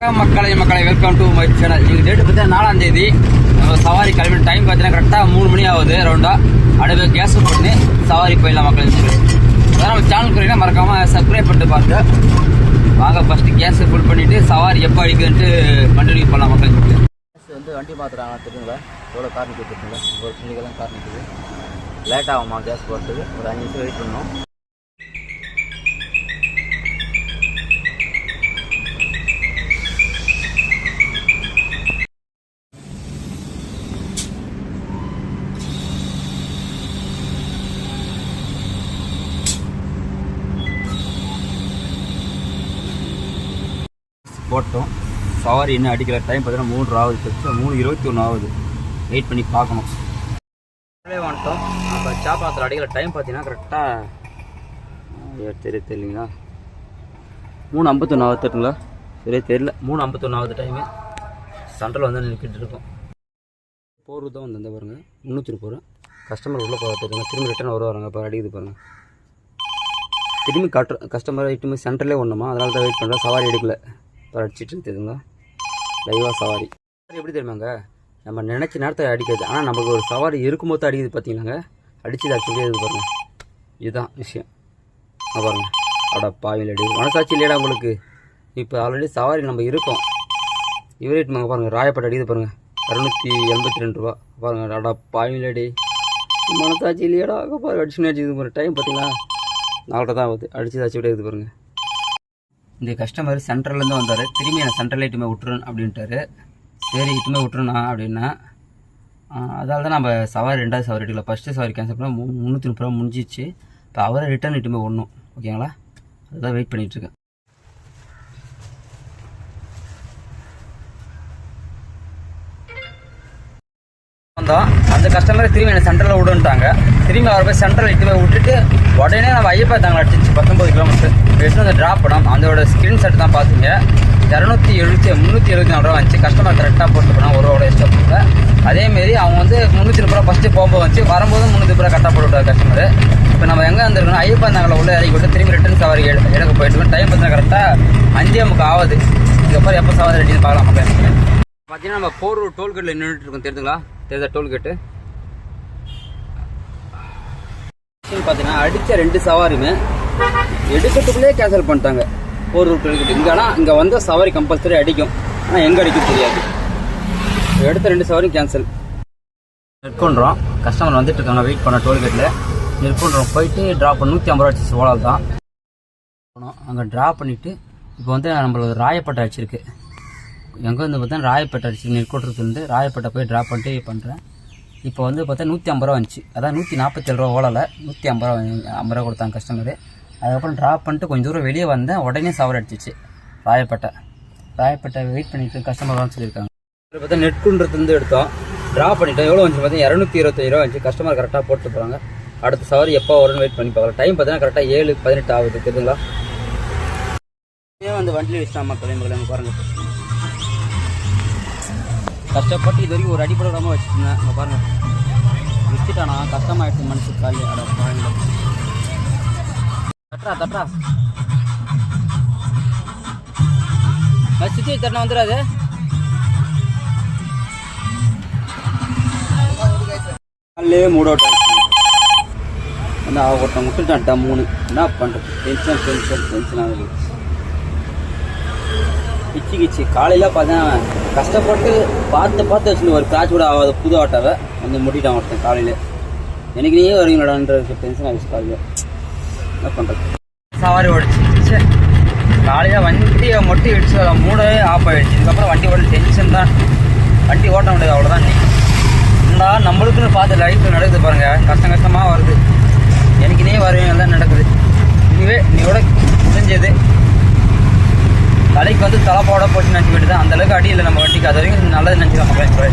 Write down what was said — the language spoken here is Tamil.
மக்களை வெல்கம் டு மை சேனல். இன்னைக்கு டேட் பார்த்தீங்கன்னா 4ஆம் தேதி. நம்ம சவாரி கிளம்பி டைம் பார்த்தீங்கன்னா கரெக்டாக 3 மணி ஆகுது ரவுண்டா. அப்படியே கேஸ் பண்ணி சவாரி போயிடலாம் மக்கள். அதான் நம்ம சேனல் குறிங்கன்னா மறக்காம சப்ஸ்கிரைப் பண்ணிட்டு பாருங்க. வாங்க ஃபர்ஸ்ட் கேஸ் ஃபுல் பண்ணிட்டு சவாரி எப்போ அடிக்குதுன்ட்டு கண்டினியூ பண்ணலாம் மக்கள். கேஸ் வந்து வண்டி மாத்துறாங்க தெரியுங்களா? எவ்வளோ கார் நிற்கிட்டுங்களா? ஒரு சிலிக்கெல்லாம் கார் நிற்குது. லேட் ஆகுமா கேஸ் போகிறதுக்கு? ஒரு 5 நிமிஷம் வெயிட் பண்ணணும். போட்டோம். சவாரி இன்னும் அடிக்கல. டைம் பார்த்தீங்கன்னா 3 ஆகுது. 3:21 ஆகுது. வெயிட் பண்ணி பார்க்கணும். வந்துட்டோம். அப்போ சாப்பாத்தில் அடிக்கல. டைம் பார்த்தீங்கன்னா கரெக்டாக தெரியலீங்களா? 3:51 ஆகுதுங்களா? சரியா தெரியல. 3:51 ஆகுது டைமு. சென்ட்ரல் வந்து நிற்கிட்டு இருக்கோம். போகிறது தான் வந்து பாருங்கள் 300 போகிறேன். கஸ்டமர் உள்ளே போகிறதுங்க. திரும்பி ரிட்டர்ன் வருவாங்க. இப்போ அடிக்குது பாருங்கள். திரும்பி கஸ்டமர் இட்டுமே சென்டர்லேயே ஒன்றுமா, அதனால தான் வெயிட் பண்ணுறேன். சவாரி எடுக்கல. இப்போ அடிச்சிட்டு இருக்குதுங்களா லைவாக சவாரி. எப்படி தெரியுமாங்க, நம்ம நினச்ச நேரத்தை அடிக்கிறது. ஆனால் நமக்கு ஒரு சவாரி இருக்கும்போது அடிக்குது பார்த்தீங்கன்னாங்க. அடிச்சது ஆக்சுவலி இது பாருங்கள். இதுதான் விஷயம். பாருங்கள். அட பாவில் அடி மனசாட்சி இல்லையா உங்களுக்கு? இப்போ ஆல்ரெடி சவாரி நம்ம இருக்கோம். இவரே இட்டுமாங்க பாருங்கள். ராயப்பட்டு அடிக்குது பாருங்கள். 282 ரூபா பாருங்கள். அடா பாவில் அடி மனசாட்சி இல்லையாடா? பாருங்கள் அடிச்சுன்னு அடிச்சுது பாருங்கள். டைம் பார்த்தீங்களா 4 தான் ஆகுது. அடிச்சது ஆச்சு விட இருக்குது பாருங்கள். இந்த கஸ்டமர் சென்டர்லேருந்து வந்தார். திரும்பி என்னை சென்டரில் இட்டுமே விட்டுருன் அப்படின்ட்டாரு. சரி இட்டுமே விட்டுருண்ணா அப்படின்னா, அதால் தான் நம்ம சவாரி 2வது சவாரி எடுக்கல. ஃபஸ்ட்டு சவாரி கேன்சல் பண்ணால் 330 ரூபா முடிஞ்சிச்சு. இப்போ அவரை ரிட்டர்ன் இட்டுமே ஒன்றும் ஓகேங்களா? அதுதான் வெயிட் பண்ணிகிட்ருக்கேன். வந்தோம். அந்த கஸ்டமரை திரும்பி என்னை சென்டரில் விடுன்ட்டாங்க. திரும்பி அவரை போய் சென்டரில் இட்டுமே விட்டுட்டு உடனே நம்ம ஐயப்பா தாங்க அடிச்சிச்சு 19 கிலோமீட்டர். எடுத்து வந்து ட்ராப் பண்ணோம். அதோட ஸ்க்ரீன்ஷாட் தான் பார்த்தீங்க. 374 ரூபா வந்துச்சு. கஸ்டமர் கரெக்டாக போட்டு போனால் 1 ரூபா எக்ஸ்ட்ரா போட்டு. அதேமாரி அவங்க வந்து 330 ரூபா ஃபஸ்ட்டு போகும்போது வந்துச்சு. வரும்போது 300 ரூபா கரெக்டாக போட்டு விட்டார் கஸ்டமர். இப்போ நம்ம எங்கே வந்துருக்கோம்? ஐயப்பா தாங்களை உள்ள இறக்கி விட்டு திரும்பி ரிட்டர்ன் சவாரி எடுக்க போயிட்டு டைம் பார்த்தா கரெக்டாக 5:30 ஆகுது. இதுக்கப்புறம் எப்போ சவாரி ரெடின்னு பார்க்கலாம். பார்த்தீங்கன்னா நம்ம போரூர் டோல்கேட்டில் நின்றுட்டு இருக்கோம். தெரியுதுங்களா? தெரியுதா டோல்கேட்டு? பார்த்தீங்கன்னா அடித்த 2 சவாரியுமே எடுக்கிறதுக்குள்ளே கேன்சல் பண்ணிட்டாங்க. போரூர் டோல்கேட்டு இங்கே வந்தால் சவாரி கம்பல்சரி அடிக்கும். ஆனால் எங்கே அடிக்கும் தெரியாது. எடுத்த 2 சவாரியும் கேன்சல். நெற்கொண்டுறோம். கஸ்டமர் வந்துட்டு இருக்காங்க. வெயிட் பண்ண டோல்கேட்டில் நெற்கொண்டுறோம். போயிட்டு ட்ராப் பண்ண 150 ரூபா அடிச்சு ஓலால் தான் போனோம். அங்கே ட்ராப் பண்ணிவிட்டு இப்போ வந்து நம்மளுக்கு ராயப்பேட்டை அடிச்சிருக்கு. எங்கே வந்து பார்த்தா ராயப்பேட்டை அடிச்சு நெற்கொண்டுருந்து ராயப்பேட்டை போய் ட்ராப் பண்ணிட்டு பண்ணுறேன். இப்போ வந்து பார்த்தா 150 ரூபா வந்துச்சு. அதான் 147 ரூபா ஓலலை 150 ரூபா கொடுத்தாங்க கஸ்டமரு. அதுக்கப்புறம் ட்ராப் பண்ணிட்டு கொஞ்சம் தூரம் வெளியே வந்தேன். உடனே சவாரி அடிச்சிச்சு ராயப்பேட்டை வெயிட் பண்ணிட்டு கஸ்டமர் வாங்க சொல்லியிருக்காங்க. பார்த்தா நெற்குன்றதுலேருந்து எடுத்தோம். ட்ராப் பண்ணிட்டோம். எவ்வளோ வந்துச்சு பார்த்தா 225 ரூபா வந்துச்சு. கஸ்டமர் கரெக்டாக போட்டு போகிறாங்க. அடுத்த சவாரி எப்போ வரும்னு வெயிட் பண்ணி பார்க்கலாம். டைம் பார்த்தீங்கன்னா கரெக்டாக 7:18 ஆகுது. தெரியுதுங்களா? வந்து வண்டியில் வச்சுட்டான் மக்கள் பாருங்கள். கஷ்டப்பட்டு இது வரைக்கும் ஒரு அடிப்படை விடாமல் வச்சுருந்தேன். அங்கே பாருங்கள் விற்றுட்டானா. கஷ்டமாயிடுச்சு மனுஷன் காலி. அட பாருங்க. தட்டா சுற்றி தட்டினா வந்துடாது. காலையே மூட் அவுட் ஆகிடுச்சு. வந்து ஒருத்தன் விட்டுட்டான்ட்டா 3. என்ன பண்ணுறது? டென்ஷன் ஆகுது. கிச்சு காலையில் பார்த்தேன். கஷ்டப்பட்டு பார்த்து வச்சுன்னு ஒரு காய்ச்சி கூட ஆகாத புது ஆட்டாவை வந்து முட்டிட்டான் ஒருத்தன் காலையில். எனக்கு நீயே வரீங்களாடான்ற டென்ஷன் ஆகிடுச்சு காலையில். என்ன பண்ணுறது? சவாரி ஓடிச்சு. காலையில் வண்டியை மொட்டி இடிச்சு 3 ஆஃப் ஆகிடுச்சு. இதுக்கப்புறம் வண்டி ஓட டென்ஷன் தான். வண்டி ஓட்ட முடியாது அவ்வளோதான். என்னடா நம்மளுக்குன்னு பார்த்து லைஃப் நடக்குது பாருங்கள். கஷ்டமாக வருது. எனக்கு நீயே வருவீங்க தான் நடக்குது. நீயோட முடிஞ்சது தலைக்கு வந்து தலைப்போட போட்டு நினச்சி விட்டுதான். அந்தளவுக்கு அடி இல்லை நம்ம வண்டிக்கு. அது வரைக்கும் நல்லது நினச்சிக்கலாம் மக்கள்.